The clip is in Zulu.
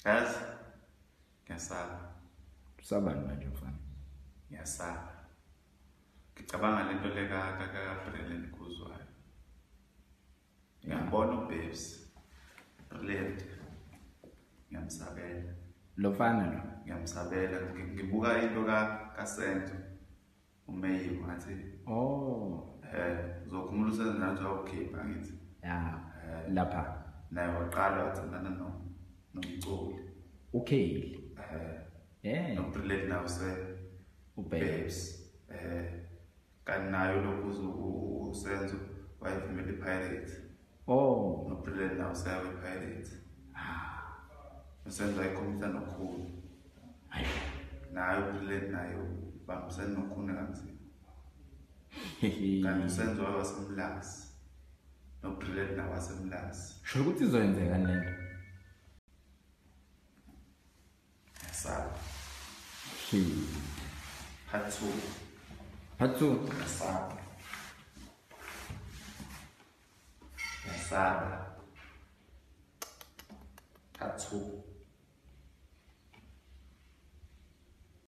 Yazi? Ngiyasaba. Usabani manje mfana? Ngiyasaba. Ngicabanga lento ka-Brilliant Khuzwayo. Ngiyambona uBabes. Brilliant. Ngiyamsabela. Lo mfana lo? Ngiyamsabela. Ngibuka into kaSento. Umeyi ngathi. Oh. Uzokhumula usenze nathi awukhipha ngithi. Ya. Lapha. Naye waqala wathandana nomculi. uKheli. noBrilliant nawo uBabes. Kanti nayo lokhu usenzo wayevumela iPirate. Oh. noBrilliant nawo seyawe iPirate. Usenzo wayekhomisa nokhulu. Hayi. Nayo uBrilliant nayo bambisene nokhulu kanzima. Kanti usenzo wasemlazi. noBrilliant nawo wasemlazi. Sho ukuthi izoyenzeka lento. Yasaba. Hathu. Yasaba. Hathu.